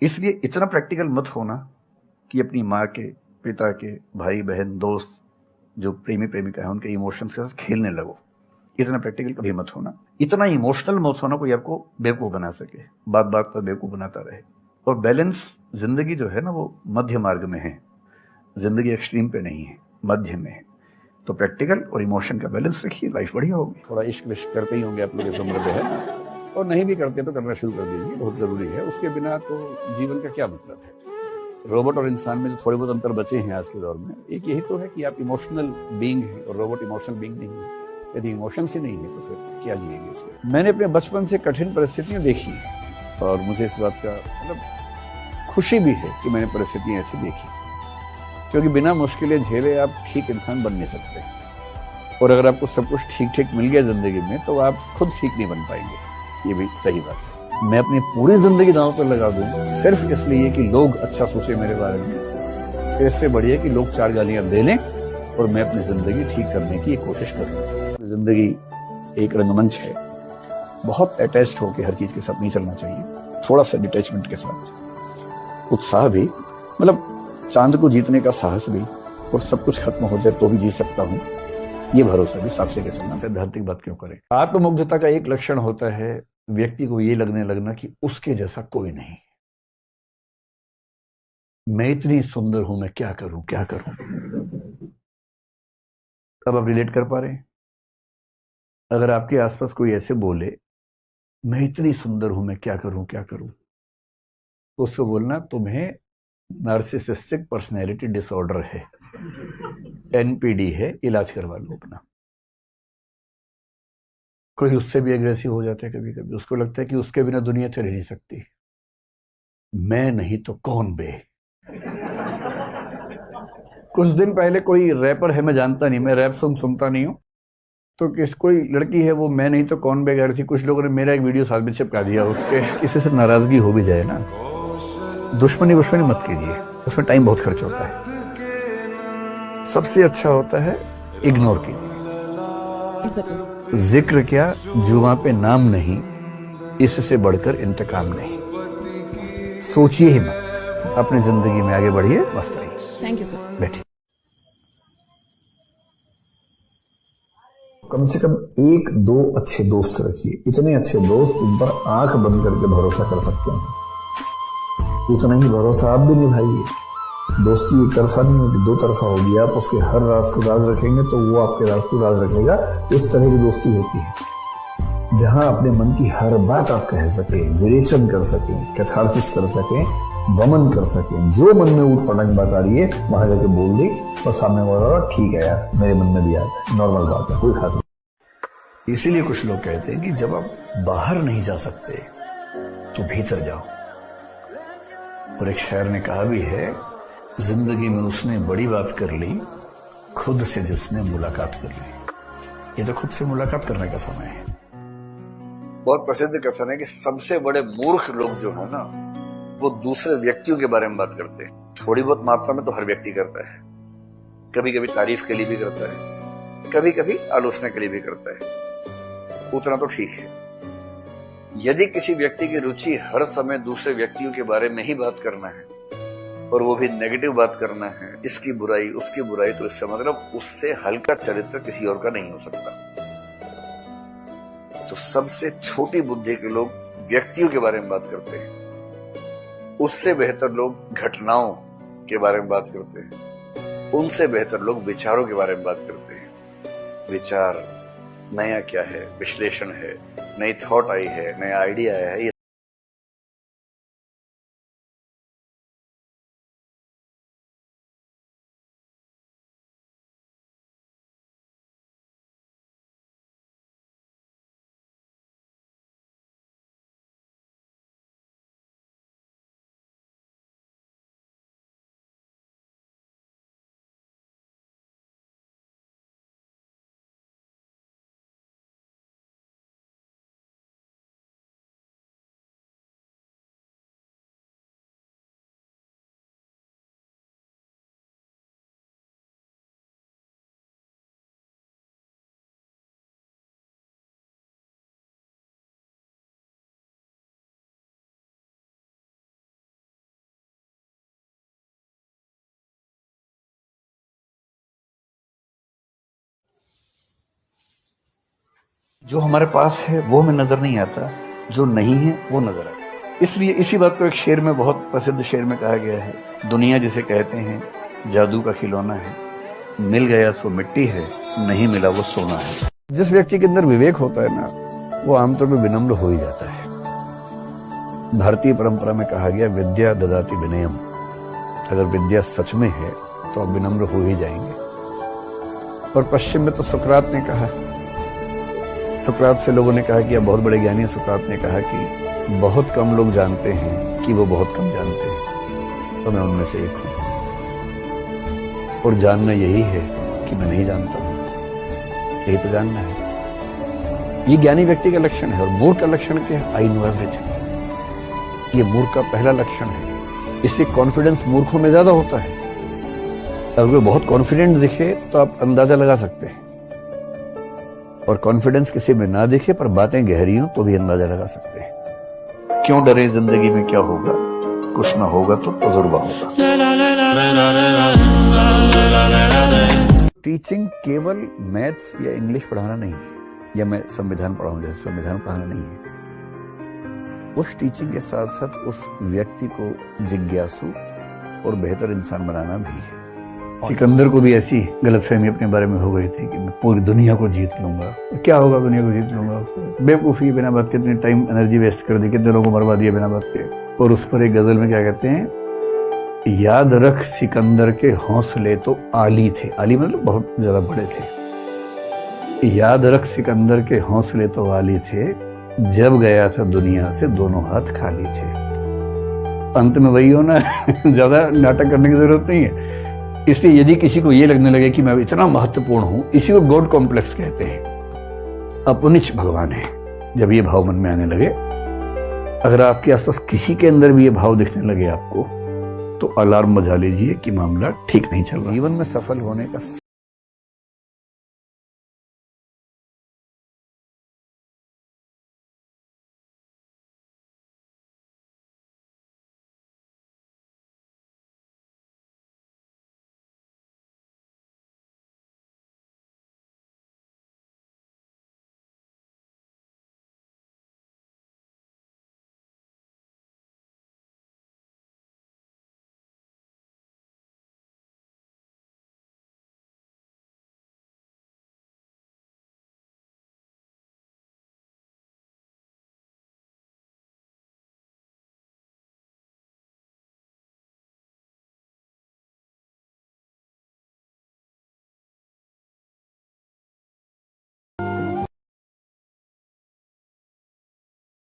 इसलिए इतना प्रैक्टिकल मत होना कि अपनी माँ के, पिता के, भाई बहन, दोस्त, जो प्रेमी प्रेमिका है उनके इमोशंस के साथ खेलने लगो। इतना प्रैक्टिकल कभी मत होना। इतना इमोशनल मत होना कोई आपको बेवकूफ़ बना सके, बात बात पर बेवकूफ़ बनाता रहे। और बैलेंस, जिंदगी जो है ना वो मध्य मार्ग में है, जिंदगी एक्सट्रीम पे नहीं है, मध्य में है। तो प्रैक्टिकल और इमोशन का बैलेंस रखिए, लाइफ बढ़िया होगी। थोड़ा इश्क विश्क करते ही होंगे आप लोग इस उम्र पे, है ना? और नहीं भी करते तो करना शुरू कर दीजिए, बहुत जरूरी है। उसके बिना तो जीवन का क्या मतलब है? रोबोट और इंसान में जो थोड़े बहुत अंतर बचे हैं आज के दौर में, एक यही तो है कि आप इमोशनल बीइंग हैं और रोबोट इमोशनल बीइंग नहीं है। यदि इमोशंस ही नहीं है तो फिर क्या जिएंगे उसके? मैंने अपने बचपन से कठिन परिस्थितियां देखी हैं और मुझे इस बात का मतलब खुशी भी है कि मैंने परिस्थितियां ऐसी देखी, क्योंकि बिना मुश्किलें झेले आप ठीक इंसान बन नहीं सकते। और अगर आपको सब कुछ ठीक ठीक मिल गया जिंदगी में तो आप खुद ठीक नहीं बन पाएंगे, ये भी सही बात है। मैं अपनी पूरी जिंदगी दांव पर लगा दूं सिर्फ इसलिए कि लोग अच्छा सोचे मेरे बारे में, तो इससे बढ़िया कि लोग चार गालियां दे लें और मैं अपनी जिंदगी ठीक करने की कोशिश करूं। जिंदगी एक रंगमंच है, बहुत अटैच्ड होकर हर चीज के साथ नहीं चलना चाहिए, थोड़ा सा डिटैचमेंट के साथ, उत्साह भी, मतलब चांद को जीतने का साहस भी, और सब कुछ खत्म हो जाए तो भी जी सकता हूं, ये भरोसा भी साथ लेके चलना। सैद्धांतिक बात क्यों करें? आत्ममुग्धता का एक लक्षण होता है व्यक्ति को ये लगने लगना कि उसके जैसा कोई नहीं, मैं इतनी सुंदर हूं, मैं क्या करूं क्या करूं। अब आप रिलेट कर पा रहे हैं? अगर आपके आसपास कोई ऐसे बोले मैं इतनी सुंदर हूं, मैं क्या करूं क्या करूं, तो उसको बोलना तुम्हें नार्सिसिस्टिक पर्सनैलिटी डिसऑर्डर है, एनपीडी है, इलाज करवा लो अपना। कोई उससे भी एग्रेसिव हो जाता है कभी कभी, उसको लगता है कि उसके बिना दुनिया चल ही नहीं सकती, मैं नहीं तो कौन बे। कुछ दिन पहले कोई रैपर है, मैं जानता नहीं, मैं रैप सॉन्ग सुनता नहीं हूं, तो किस कोई लड़की है वो मैं नहीं तो कौन बे गा रही थी, कुछ लोगों ने मेरा एक वीडियो साथ में चिपका दिया उसके। किसी से नाराजगी हो भी जाए ना, दुश्मनी दुश्मनी मत कीजिए, उसमें टाइम बहुत खर्च होता है। सबसे अच्छा होता है इग्नोर कीजिए। जिक्र क्या, जुआ पे नाम नहीं, इससे बढ़कर इंतकाम नहीं। सोचिए ही मत, अपनी जिंदगी में आगे बढ़िए, मस्त रहिए। Thank you sir. बैठिए। कम से कम एक दो अच्छे दोस्त रखिए, इतने अच्छे दोस्त जिन पर आंख बंद करके भरोसा कर सकते हैं। उतना ही भरोसा आप भी निभाइए। दोस्ती एक तरफा नहीं होगी, दो तरफा होगी। आप उसके हर राज को राज रखेंगे तो वो आपके राज को राज रखेगा। इस तरह की दोस्ती होती है जहां अपने मन की हर बात आप कह सके, विरेचन कर सके, कैथारसिस कर सके, वमन कर सके। जो मन में ऊट पटांग बात आ रही है वहां जाके बोल दी और सामने वाला ठीक है यार, मेरे मन में भी आता है, नॉर्मल बात है, कोई खास नहीं। इसीलिए कुछ लोग कहते हैं कि जब आप बाहर नहीं जा सकते तो भीतर जाओ। और एक शायर ने कहा भी है, जिंदगी में उसने बड़ी बात कर ली खुद से जिसने मुलाकात कर ली। ये तो खुद से मुलाकात करने का समय है। बहुत प्रसिद्ध कथन है कि सबसे बड़े मूर्ख लोग जो है ना, वो दूसरे व्यक्तियों के बारे में बात करते हैं। थोड़ी बहुत मात्रा में तो हर व्यक्ति करता है, कभी कभी तारीफ के लिए भी करता है, कभी कभी आलोचना के लिए भी करता है, उतना तो ठीक है। यदि किसी व्यक्ति की रुचि हर समय दूसरे व्यक्तियों के बारे में ही बात करना है और वो भी नेगेटिव बात करना है, इसकी बुराई उसकी बुराई, तो इसका मतलब उससे हल्का चरित्र किसी और का नहीं हो सकता। तो सबसे छोटी बुद्धि के लोग व्यक्तियों के बारे में बात करते हैं, उससे बेहतर लोग घटनाओं के बारे में बात करते हैं, उनसे बेहतर लोग विचारों के बारे में बात करते हैं। विचार नया क्या है, विश्लेषण है, नई थॉट आई है, नया आइडिया आया है, जो हमारे पास है वो हमें नजर नहीं आता, जो नहीं है वो नजर आता। इसलिए इसी बात को एक शेर में, बहुत प्रसिद्ध शेर में कहा गया है, दुनिया जिसे कहते हैं जादू का खिलौना है, मिल गया सो मिट्टी है, नहीं मिला वो सोना है। जिस व्यक्ति के अंदर विवेक होता है ना, वो आमतौर पर विनम्र हो ही जाता है। भारतीय परंपरा में कहा गया विद्या ददाति विनयम। अगर विद्या सच में है तो आप विनम्र हो ही जाएंगे। और पश्चिम में तो सुकरात ने कहा, सुकरात से लोगों ने कहा कि आप बहुत बड़े ज्ञानी हैं। सुकरात ने कहा कि बहुत कम लोग जानते हैं कि वो बहुत कम जानते हैं, तो मैं उनमें से एक हूं। और जानना यही है कि मैं नहीं जानता हूं, यही तो जानना है। ये ज्ञानी व्यक्ति का लक्षण है। और मूर्ख का लक्षण क्या है? I know everything. ये मूर्ख का पहला लक्षण है। इसलिए कॉन्फिडेंस मूर्खों में ज्यादा होता है। अगर कोई बहुत कॉन्फिडेंट दिखे तो आप अंदाजा लगा सकते हैं, और कॉन्फिडेंस किसी में ना दिखे पर बातें गहरी हो तो भी अंदाजा लगा सकते हैं। क्यों डरे, जिंदगी में क्या होगा, कुछ ना होगा तो तजुर्बा होगा। टीचिंग केवल मैथ्स या इंग्लिश पढ़ाना नहीं है, या मैं संविधान पढ़ाऊं जैसे संविधान पढ़ाना नहीं है। उस टीचिंग के साथ साथ उस व्यक्ति को जिज्ञासु और बेहतर इंसान बनाना भी है। सिकंदर को भी ऐसी गलतफहमी अपने बारे में हो गई थी कि मैं पूरी दुनिया को जीत लूंगा। क्या होगा, दुनिया को जीत लूंगा? बेवकूफी की बिना बात, कितनी टाइम एनर्जी वेस्ट कर दी, कितने लोगों को मरवा दिया बिना बात के। और उस पर एक गजल में क्या कहते हैं, याद रख सिकंदर के हौसले तो आली थे। आली मतलब बहुत ज्यादा बड़े थे। याद रख सिकंदर के हौसले तो आली थे, जब गया था दुनिया से दोनों हाथ खाली थे। अंत में वही होना है। ज्यादा नाटक करने की जरूरत नहीं है। इसलिए यदि किसी को ये लगने लगे कि मैं इतना महत्वपूर्ण हूं, इसी को गॉड कॉम्प्लेक्स कहते हैं, अपनिच भगवान है। जब ये भाव मन में आने लगे, अगर आपके आसपास किसी के अंदर भी ये भाव दिखने लगे आपको, तो अलार्म बजा लीजिए कि मामला ठीक नहीं चल रहा। जीवन में सफल होने का